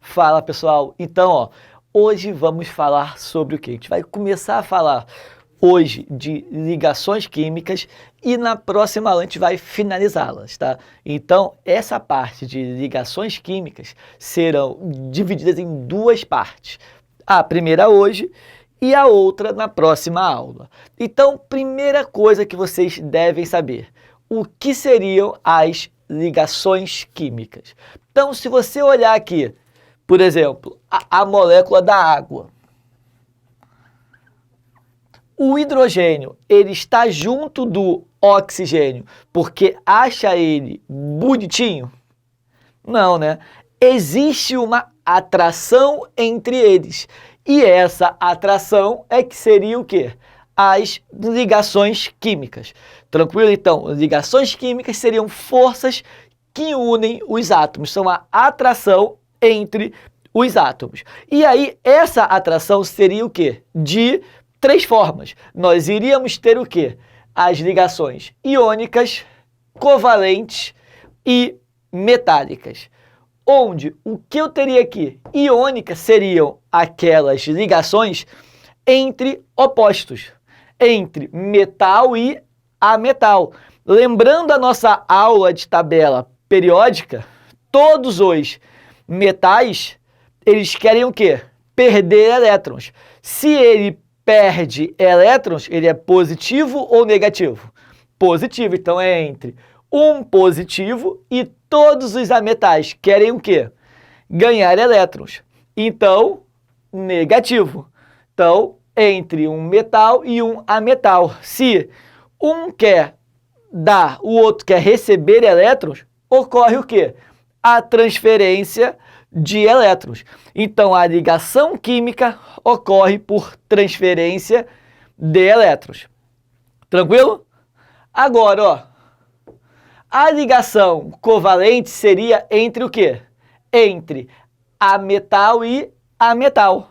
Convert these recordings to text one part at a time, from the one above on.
Fala pessoal, então hoje vamos falar sobre o que? A gente vai começar a falar hoje de ligações químicas e na próxima aula a gente vai finalizá-las, tá? Então essa parte de ligações químicas serão divididas em duas partes. A primeira hoje e a outra na próxima aula. Então, primeira coisa que vocês devem saber, o que seriam as ligações químicas? Então, se você olhar aqui, por exemplo, a molécula da água, o hidrogênio, ele está junto do oxigênio porque acha ele bonitinho? Não, né? Existe uma atração entre eles. E essa atração é que seria o quê? As ligações químicas. Tranquilo? Então, ligações químicas seriam forças que unem os átomos. São a atração entre os átomos. E aí, essa atração seria o quê? De três formas. Nós iríamos ter o quê? As ligações iônicas, covalentes e metálicas. Onde o que eu teria aqui? Iônicas seriam aquelas ligações entre opostos, entre metal e ametal. Lembrando a nossa aula de tabela periódica, todos os metais, eles querem o quê? Perder elétrons. Se ele perde elétrons, ele é positivo ou negativo? Positivo, então é entre um positivo e todos os ametais querem o quê? Ganhar elétrons. Então, negativo. Então, entre um metal e um ametal. Se um quer dar, o outro quer receber elétrons, ocorre o quê? A transferência de elétrons. Então, a ligação química ocorre por transferência de elétrons. Tranquilo? Agora, a ligação covalente seria entre o quê? Entre ametal e ametal,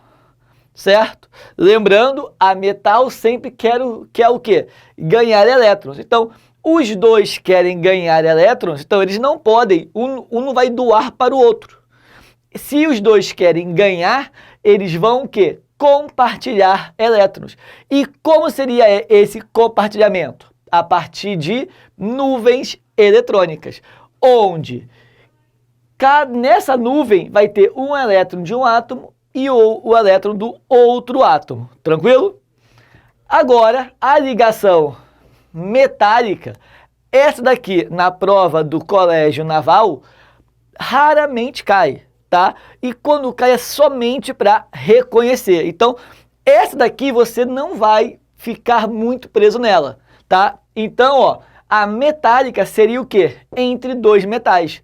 certo? Lembrando, ametal sempre quer o quê? Ganhar elétrons. Então, os dois querem ganhar elétrons, então eles não podem, um não vai doar para o outro. Se os dois querem ganhar, eles vão o quê? Compartilhar elétrons. E como seria esse compartilhamento? A partir de nuvens eletrônicas, onde nessa nuvem vai ter um elétron de um átomo e o elétron do outro átomo. Tranquilo? Agora, a ligação metálica, essa daqui na prova do colégio naval, raramente cai, tá? E quando cai é somente para reconhecer. Então, essa daqui você não vai ficar muito preso nela, tá? Então, a metálica seria o quê? Entre dois metais.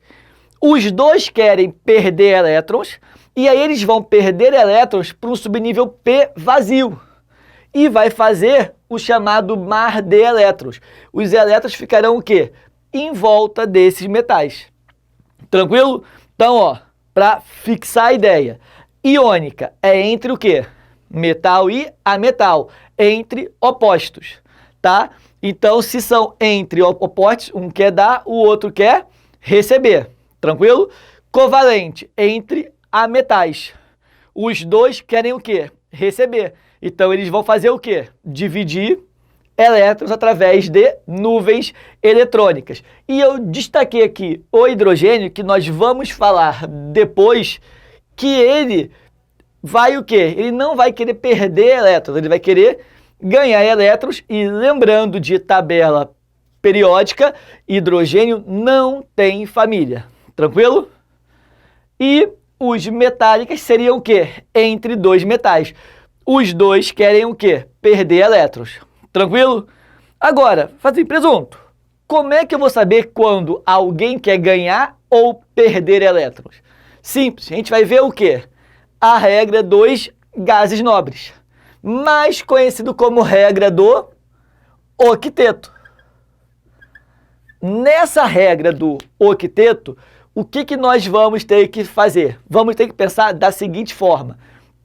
Os dois querem perder elétrons e aí eles vão perder elétrons para um subnível P vazio. E vai fazer o chamado mar de elétrons. Os elétrons ficarão o quê? Em volta desses metais. Tranquilo? Então, para fixar a ideia, iônica é entre o quê? Metal e ametal, entre opostos, tá? Então, se são entre opostos, um quer dar, o outro quer receber. Tranquilo? Covalente, entre ametais. Os dois querem o quê? Receber. Então, eles vão fazer o quê? Dividir elétrons através de nuvens eletrônicas. E eu destaquei aqui o hidrogênio, que nós vamos falar depois, que ele vai o quê? Ele não vai querer perder elétrons, ele vai querer ganhar elétrons. E lembrando de tabela periódica, hidrogênio não tem família. Tranquilo? E os metálicas seriam o quê? Entre dois metais. Os dois querem o quê? Perder elétrons. Tranquilo? Agora, fazer presunto. Como é que eu vou saber quando alguém quer ganhar ou perder elétrons? Simples, a gente vai ver o quê? A regra dos gases nobres, mais conhecido como regra do octeto. Nessa regra do octeto, o que nós vamos ter que fazer? Vamos ter que pensar da seguinte forma.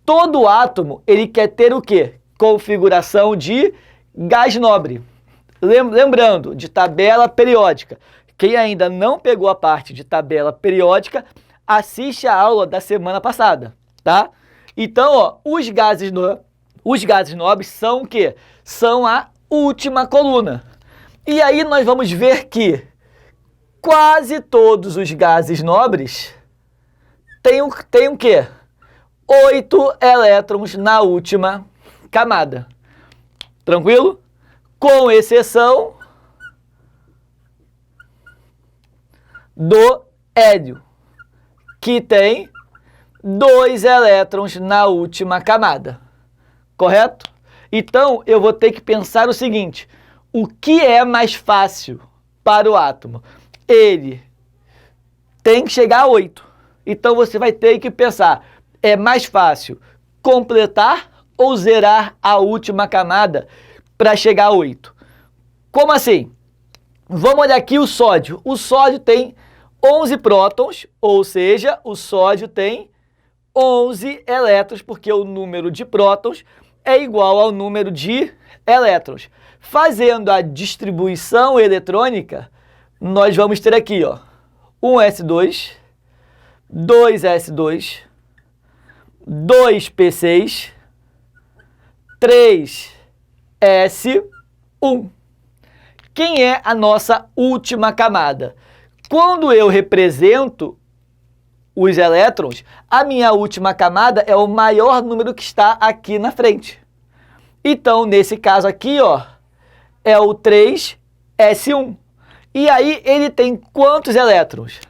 Todo átomo, ele quer ter o quê? Configuração de gás nobre. Lembrando de tabela periódica. Quem ainda não pegou a parte de tabela periódica, assiste a aula da semana passada, tá? Então, ó, os gases nobres são o quê? São a última coluna. E aí nós vamos ver que quase todos os gases nobres têm o quê? 8 elétrons na última camada. Tranquilo? Com exceção do hélio, que tem 2 elétrons na última camada. Correto? Então, eu vou ter que pensar o seguinte: o que é mais fácil para o átomo? Ele tem que chegar a 8. Então, você vai ter que pensar, é mais fácil completar ou zerar a última camada para chegar a 8? Como assim? Vamos olhar aqui o sódio. O sódio tem 11 prótons, ou seja, o sódio tem 11 elétrons, porque o número de prótons é igual ao número de elétrons. Fazendo a distribuição eletrônica, nós vamos ter aqui, ó, 1s2, 2s2, 2p6, 3s1. Quem é a nossa última camada? Quando eu represento os elétrons, a minha última camada é o maior número que está aqui na frente. Então, nesse caso aqui, ó, é o 3s1. E aí, ele tem quantos elétrons?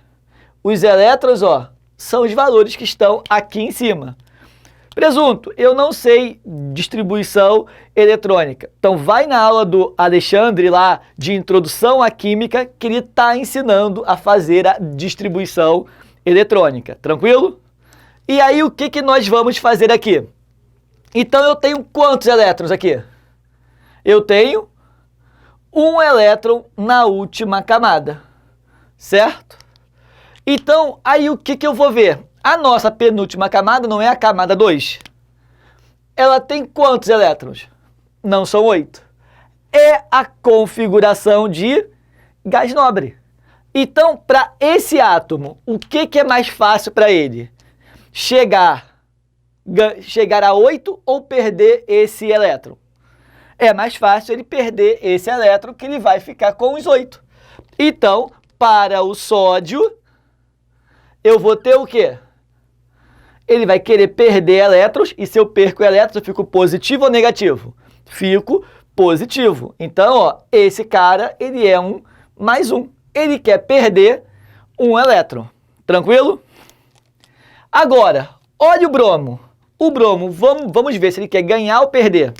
Os elétrons, ó, são os valores que estão aqui em cima. Presunto, eu não sei distribuição eletrônica. Então, vai na aula do Alexandre lá de Introdução à Química, que ele está ensinando a fazer a distribuição eletrônica. Tranquilo? E aí, o que nós vamos fazer aqui? Então, eu tenho quantos elétrons aqui? Eu tenho 1 elétron na última camada, certo? Então, aí o que eu vou ver? A nossa penúltima camada não é a camada 2. Ela tem quantos elétrons? Não são 8. É a configuração de gás nobre. Então, para esse átomo, o que é mais fácil para ele? Chegar a 8 ou perder esse elétron? É mais fácil ele perder esse elétron, que ele vai ficar com os 8. Então, para o sódio, eu vou ter o quê? Ele vai querer perder elétrons, e se eu perco elétrons, eu fico positivo ou negativo? Fico positivo. Então, ó, esse cara, ele é um mais um. Ele quer perder um elétron. Tranquilo? Agora, olha o bromo. O bromo, vamos ver se ele quer ganhar ou perder.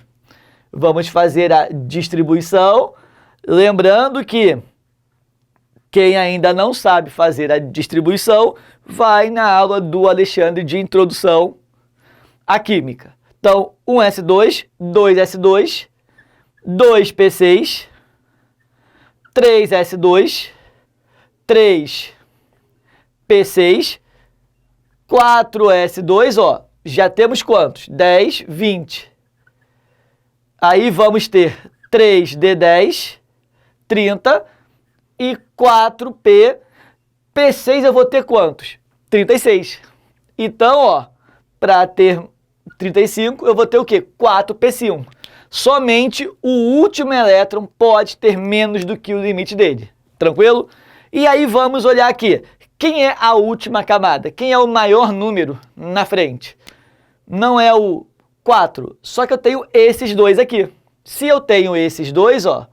Vamos fazer a distribuição. Lembrando que quem ainda não sabe fazer a distribuição, vai na aula do Alexandre de Introdução à Química. Então, 1s2, 2s2, 2p6, 3s2, 3p6, 4s2, ó, já temos quantos? 10, 20. Aí vamos ter 3d10, 30 e 4p. P6 eu vou ter quantos? 36. Então, ó, para ter 35, eu vou ter o quê? 4p1. Somente o último elétron pode ter menos do que o limite dele. Tranquilo? E aí vamos olhar aqui. Quem é a última camada? Quem é o maior número na frente? Não é o 4, só que eu tenho esses dois aqui. Se eu tenho esses dois, ó,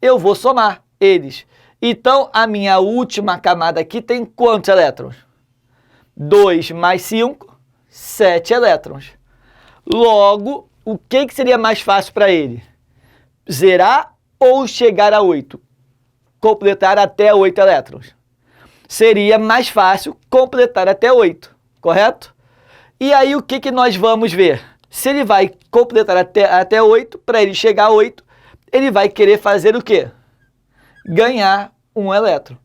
eu vou somar eles. Então, a minha última camada aqui tem quantos elétrons? 2 mais 5, 7 elétrons. Logo, o que seria mais fácil para ele? Zerar ou chegar a 8? Completar até 8 elétrons. Seria mais fácil completar até 8, correto? E aí, o que nós vamos ver? Se ele vai completar até 8, para ele chegar a 8, ele vai querer fazer o quê? Ganhar um elétron.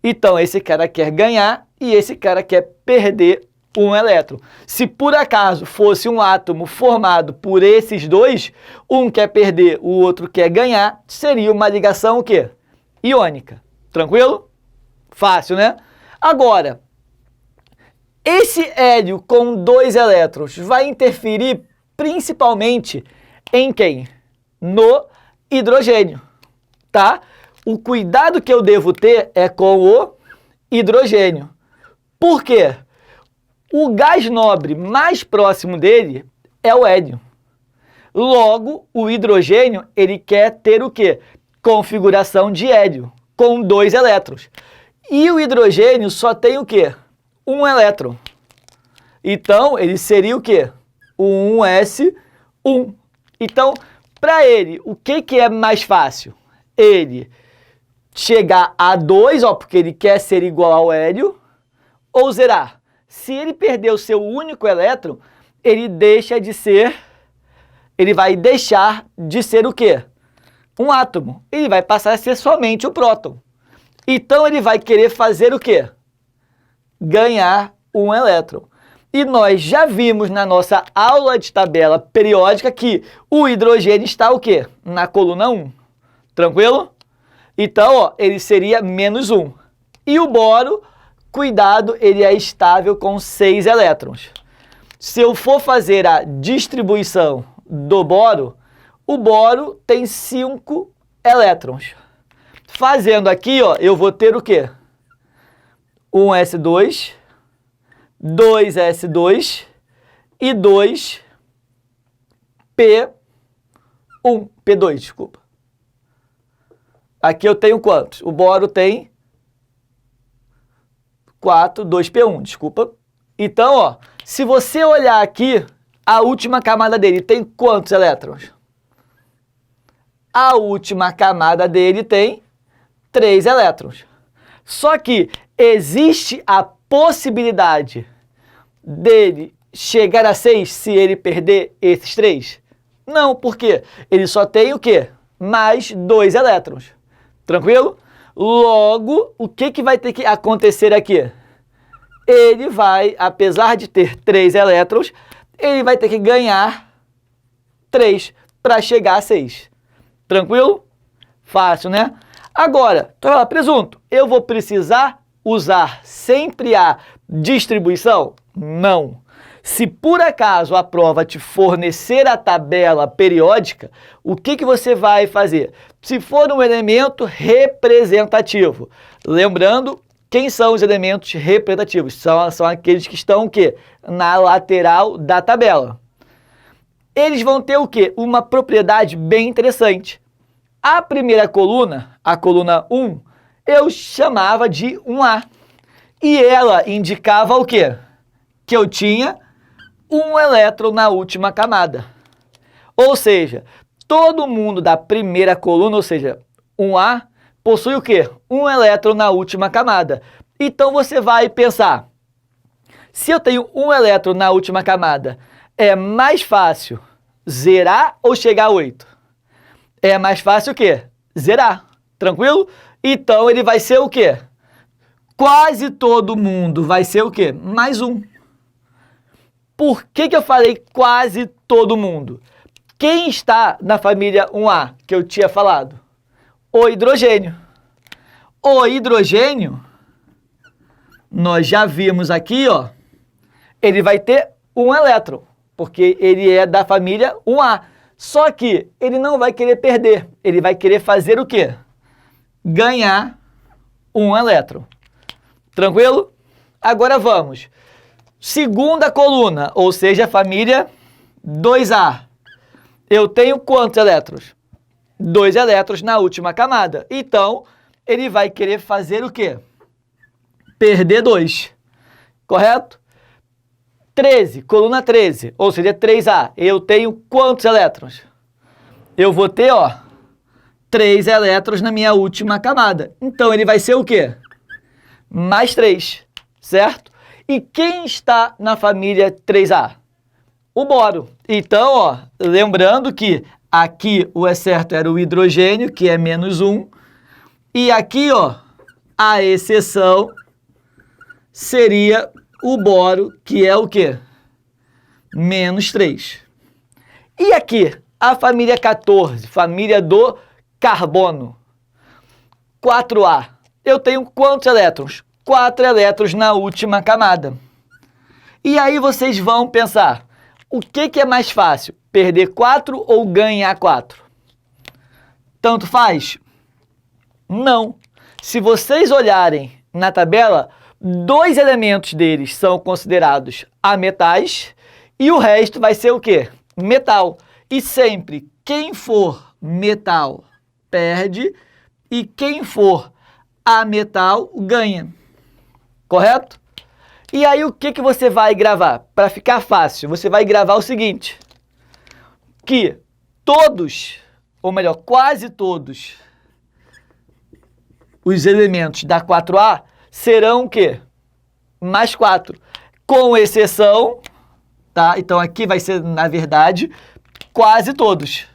Então, esse cara quer ganhar e esse cara quer perder um elétron. Se por acaso fosse um átomo formado por esses dois, um quer perder, o outro quer ganhar, seria uma ligação o quê? Iônica. Tranquilo? Fácil, né? Agora, Esse hélio com 2 elétrons vai interferir principalmente em quem? No hidrogênio, tá? O cuidado que eu devo ter é com o hidrogênio. Por quê? O gás nobre mais próximo dele é o hélio. Logo, o hidrogênio, ele quer ter o quê? Configuração de hélio, com 2 elétrons. E o hidrogênio só tem o quê? 1 elétron. Então, ele seria o quê? O 1s1. Então, para ele, o que é mais fácil? Ele chegar a 2, ó, porque ele quer ser igual ao hélio, ou zerar? Se ele perder o seu único elétron, ele vai deixar de ser o quê? Um átomo. Ele vai passar a ser somente o próton. Então, ele vai querer fazer o quê? Ganhar um elétron. E nós já vimos na nossa aula de tabela periódica que o hidrogênio está o quê? Na coluna 1. Tranquilo? Então, ó, ele seria menos 1. E o boro, cuidado, ele é estável com 6 elétrons. Se eu for fazer a distribuição do boro, o boro tem 5 elétrons. Fazendo aqui, ó, eu vou ter o quê? 1s2, 2s2 e 2p1, p2, desculpa. Aqui eu tenho quantos? O boro tem 4, 2p1, desculpa. Então, ó, se você olhar aqui, a última camada dele tem quantos elétrons? A última camada dele tem 3 elétrons. Só que existe a possibilidade dele chegar a 6 se ele perder esses 3? Não, por quê? Ele só tem o quê? Mais 2 elétrons. Tranquilo? Logo, o que vai ter que acontecer aqui? Ele vai, apesar de ter 3 elétrons, ele vai ter que ganhar 3 para chegar a 6. Tranquilo? Fácil, né? Agora, presunto, eu vou precisar usar sempre a distribuição? Não. Se por acaso a prova te fornecer a tabela periódica, o que você vai fazer? Se for um elemento representativo, lembrando, quem são os elementos representativos? São aqueles que estão o quê? Na lateral da tabela. Eles vão ter o quê? Uma propriedade bem interessante. A primeira coluna, a coluna 1, eu chamava de 1A. E ela indicava o quê? Que eu tinha um elétron na última camada. Ou seja, todo mundo da primeira coluna, ou seja, 1A, possui o quê? Um elétron na última camada. Então, você vai pensar, se eu tenho um elétron na última camada, é mais fácil zerar ou chegar a 8? É mais fácil o quê? Zerar. Tranquilo? Então, ele vai ser o quê? Quase todo mundo vai ser o quê? Mais 1. Por que eu falei quase todo mundo? Quem está na família 1A que eu tinha falado? O hidrogênio. O hidrogênio, nós já vimos aqui, ó, ele vai ter um elétron, porque ele é da família 1A. Só que ele não vai querer perder, ele vai querer fazer o quê? Ganhar um elétron. Tranquilo? Agora vamos. Segunda coluna, ou seja, a família 2A. Eu tenho quantos elétrons? 2 elétrons na última camada. Então, ele vai querer fazer o quê? Perder 2. Correto? 13, coluna 13, ou seja, 3A. Eu tenho quantos elétrons? Eu vou ter, ó, 3 elétrons na minha última camada. Então, ele vai ser o quê? Mais 3, certo? E quem está na família 3A? O boro. Então, ó, lembrando que aqui o certo era o hidrogênio, que é menos 1. E aqui, ó, a exceção seria o boro, que é o quê? Menos 3. E aqui, a família 14, família do carbono. 4A. Eu tenho quantos elétrons? 4 elétrons na última camada. E aí vocês vão pensar, o que é mais fácil? Perder 4 ou ganhar 4? Tanto faz? Não. Se vocês olharem na tabela, 2 elementos deles são considerados ametais e o resto vai ser o quê? Metal. E sempre quem for metal perde e quem for ametal ganha. Correto? E aí o que você vai gravar? Para ficar fácil, você vai gravar o seguinte, que todos, ou melhor, quase todos, os elementos da 4A serão o quê? Mais 4, com exceção, tá? Então aqui vai ser, na verdade, quase todos.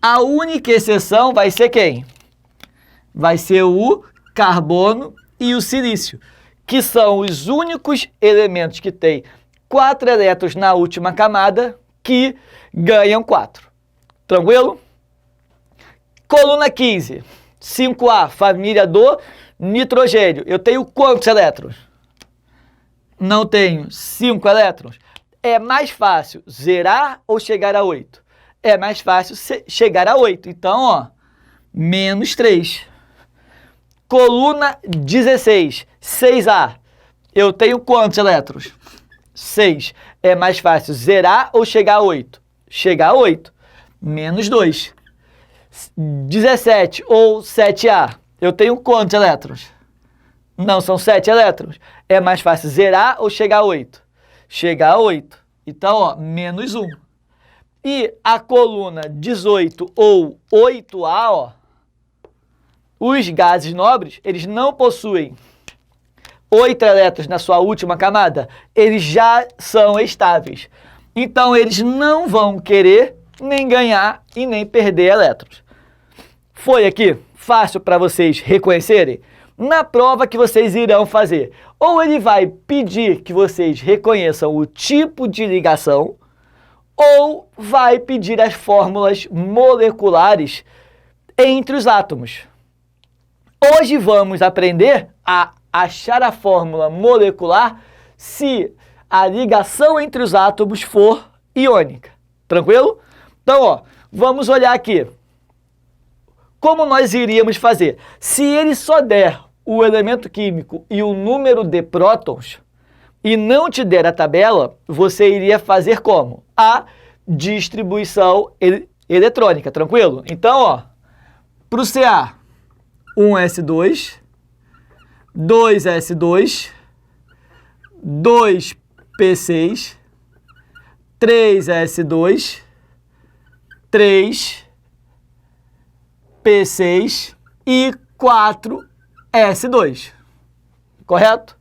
A única exceção vai ser quem? Vai ser o carbono e o silício, que são os únicos elementos que têm 4 elétrons na última camada que ganham 4. Tranquilo? Coluna 15, 5A, família do nitrogênio. Eu tenho quantos elétrons? Não tenho 5 elétrons. É mais fácil zerar ou chegar a 8? É mais fácil chegar a 8. Então, ó, menos 3. Coluna 16, 6A. Eu tenho quantos elétrons? 6. É mais fácil zerar ou chegar a 8? Chegar a 8. Menos 2. 17 ou 7A. Eu tenho quantos elétrons? Não, são 7 elétrons. É mais fácil zerar ou chegar a 8? Chegar a 8. Então, ó, menos 1. E a coluna 18 ou 8A, ó, os gases nobres, eles não possuem 8 elétrons na sua última camada, eles já são estáveis. Então, eles não vão querer nem ganhar e nem perder elétrons. Foi aqui fácil para vocês reconhecerem? Na prova que vocês irão fazer, ou ele vai pedir que vocês reconheçam o tipo de ligação, ou vai pedir as fórmulas moleculares entre os átomos. Hoje vamos aprender a achar a fórmula molecular se a ligação entre os átomos for iônica. Tranquilo? Então, ó, vamos olhar aqui. Como nós iríamos fazer? Se ele só der o elemento químico e o número de prótons e não te der a tabela, você iria fazer como? A distribuição eletrônica, tranquilo? Então, ó, para o Ca, 1s2, 2s2, 2p6, 3s2, 3p6 e 4s2. Correto?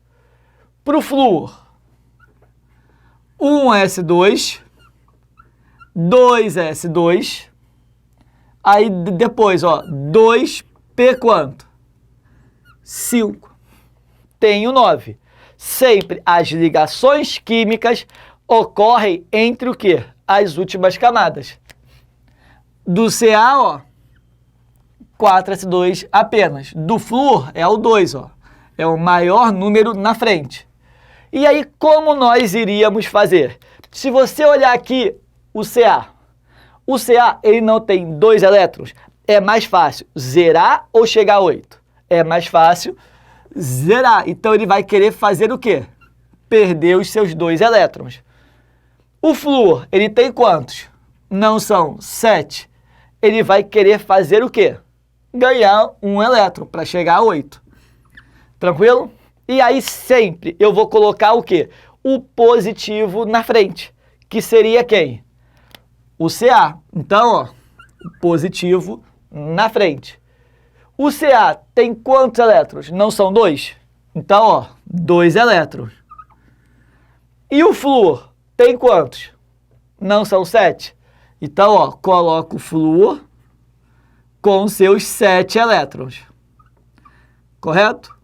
Para o flúor, 1s2, 2s2, aí depois, ó, 2p quanto? 5. Tenho 9. Sempre as ligações químicas ocorrem entre o quê? As últimas camadas. Do Ca, ó, 4s2 apenas. Do flúor é o 2, ó. É o maior número na frente. E aí, como nós iríamos fazer? Se você olhar aqui o Ca, ele não tem 2 elétrons. É mais fácil zerar ou chegar a 8? É mais fácil zerar. Então, ele vai querer fazer o quê? Perder os seus 2 elétrons. O flúor, ele tem quantos? Não são 7. Ele vai querer fazer o quê? Ganhar 1 elétron para chegar a 8. Tranquilo? E aí sempre eu vou colocar o quê? O positivo na frente, que seria quem? O Ca. Então, ó, o positivo na frente. O Ca tem quantos elétrons? Não são 2? Então, ó, 2 elétrons. E o flúor tem quantos? Não são 7? Então, ó, coloco o flúor com seus 7 elétrons. Correto?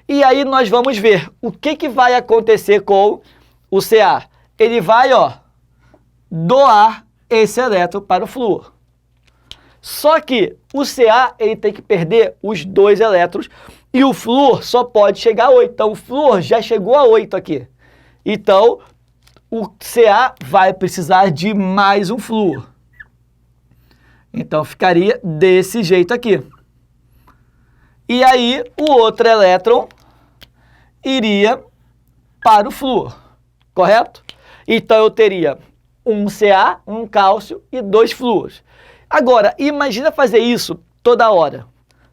E aí nós vamos ver o que vai acontecer com o Ca. Ele vai, ó, doar esse elétron para o flúor. Só que o Ca ele tem que perder os 2 elétrons E o flúor só pode chegar a 8. Então, o flúor já chegou a 8 aqui. Então, o Ca vai precisar de mais um flúor. Então, ficaria desse jeito aqui. E aí, o outro elétron iria para o flúor, correto? Então, eu teria um Ca, um cálcio e 2 flúores. Agora, imagina fazer isso toda hora.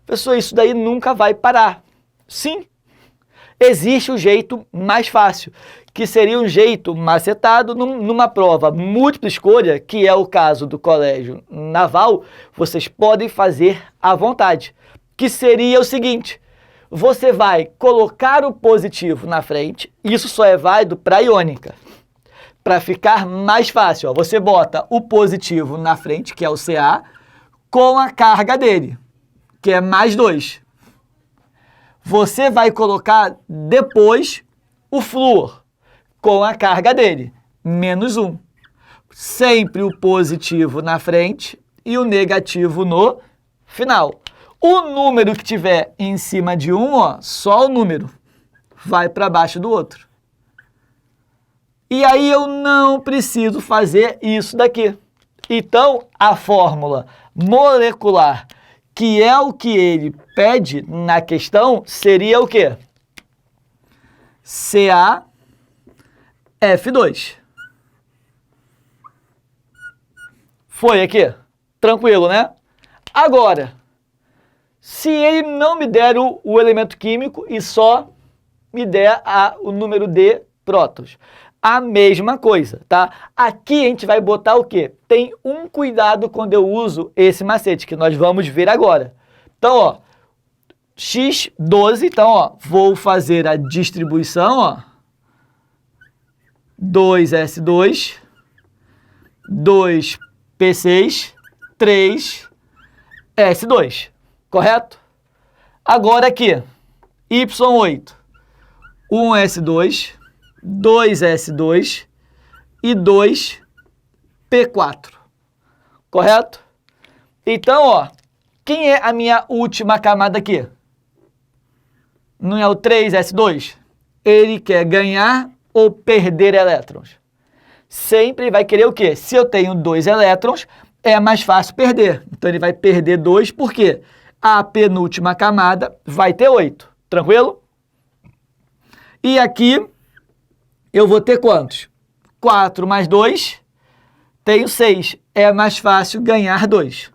Pessoal, isso daí nunca vai parar. Sim, existe um jeito mais fácil, que seria um jeito macetado numa prova múltipla escolha, que é o caso do Colégio Naval, vocês podem fazer à vontade, que seria o seguinte: você vai colocar o positivo na frente, isso só é válido para a iônica. Para ficar mais fácil, ó, você bota o positivo na frente, que é o Ca, com a carga dele, que é mais 2. Você vai colocar depois o flúor, com a carga dele, menos 1. Sempre o positivo na frente e o negativo no final. O número que tiver em cima de um, ó, só o número, vai para baixo do outro. E aí eu não preciso fazer isso daqui. Então, a fórmula molecular, que é o que ele pede na questão, seria o quê? CaF2. Foi aqui? Tranquilo, né? Agora, se ele não me der o elemento químico e só me der o número de prótons, a mesma coisa, tá? Aqui a gente vai botar o quê? Tem um cuidado quando eu uso esse macete, que nós vamos ver agora. Então, ó, X12, então, ó, vou fazer a distribuição, ó, 2S2, 2P6, 3S2, correto? Agora aqui, Y8, 1S2, 2S2 e 2P4, correto? Então, ó, quem é a minha última camada aqui? Não é o 3S2? Ele quer ganhar ou perder elétrons? Sempre vai querer o quê? Se eu tenho 2 elétrons, é mais fácil perder. Então, ele vai perder 2, porque a penúltima camada vai ter 8. Tranquilo? E aqui, eu vou ter quantos? 4 mais 2, tenho 6. É mais fácil ganhar 2.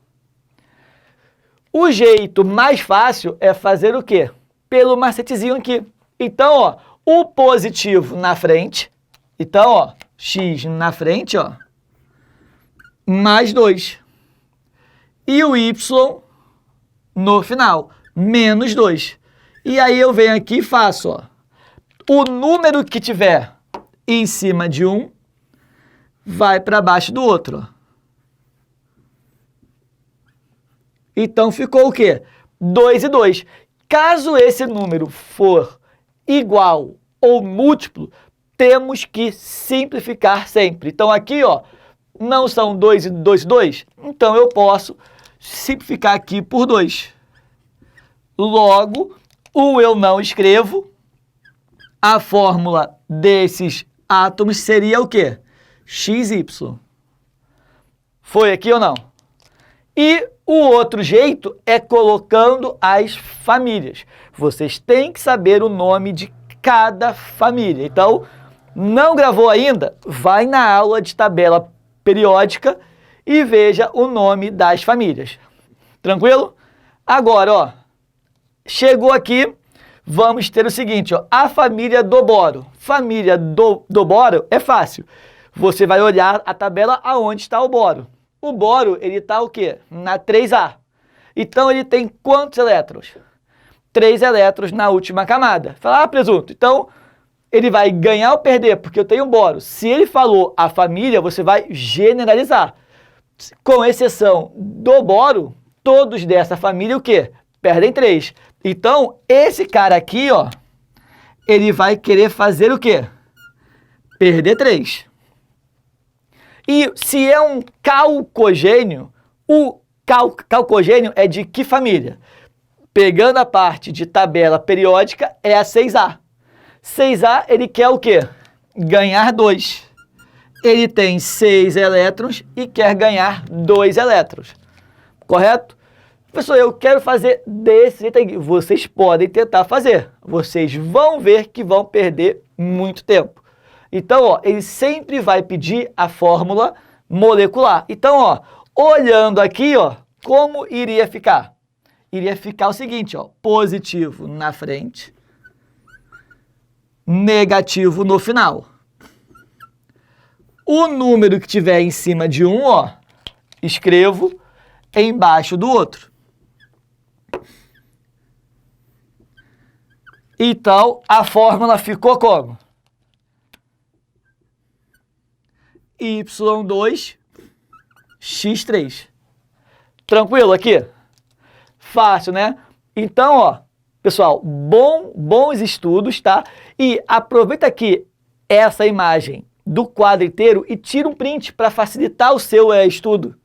O jeito mais fácil é fazer o quê? Pelo macetezinho aqui. Então, ó, o positivo na frente. Então, ó, X na frente, ó, mais 2. E o Y no final, menos 2. E aí eu venho aqui e faço, ó, o número que tiver em cima de um vai para baixo do outro, ó. Então, ficou o quê? 2 e 2. Caso esse número for igual ou múltiplo, temos que simplificar sempre. Então, aqui, ó, não são 2 e 2 e 2? Então, eu posso simplificar aqui por 2. Logo, eu não escrevo. A fórmula desses átomos seria o quê? XY. Foi aqui ou não? E o outro jeito é colocando as famílias. Vocês têm que saber o nome de cada família. Então, não gravou ainda? Vai na aula de tabela periódica e veja o nome das famílias. Tranquilo? Agora, ó, chegou aqui, vamos ter o seguinte, ó, a família do boro. Família do boro é fácil. Você vai olhar a tabela aonde está o boro. O boro, ele está o quê? Na 3A. Então, ele tem quantos elétrons? 3 elétrons na última camada. Fala, presunto, então, ele vai ganhar ou perder? Porque eu tenho um boro. Se ele falou a família, você vai generalizar. Com exceção do boro, todos dessa família, o quê? Perdem 3. Então, esse cara aqui, ó, ele vai querer fazer o quê? Perder 3. E se é um calcogênio, o calcogênio é de que família? pegando a parte de tabela periódica, é a 6A. 6A, ele quer o quê? Ganhar 2. Ele tem 6 elétrons e quer ganhar 2 elétrons. Correto? Professor, eu quero fazer desse jeito aqui. Vocês podem tentar fazer. Vocês vão ver que vão perder muito tempo. Então, ó, ele sempre vai pedir a fórmula molecular. Então, ó, olhando aqui, ó, como iria ficar? Iria ficar o seguinte, ó, positivo na frente, negativo no final. O número que tiver em cima de um, ó, escrevo embaixo do outro. Então, a fórmula ficou como? Y2, X3. Tranquilo aqui? Fácil, né? Então, ó, pessoal, bons estudos, tá? E aproveita aqui essa imagem do quadro inteiro e tira um print para facilitar o seu estudo.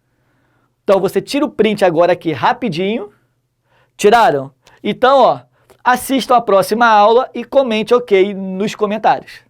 Então, você tira o print agora aqui rapidinho. Tiraram? Então, ó, assistam a próxima aula e comente OK nos comentários.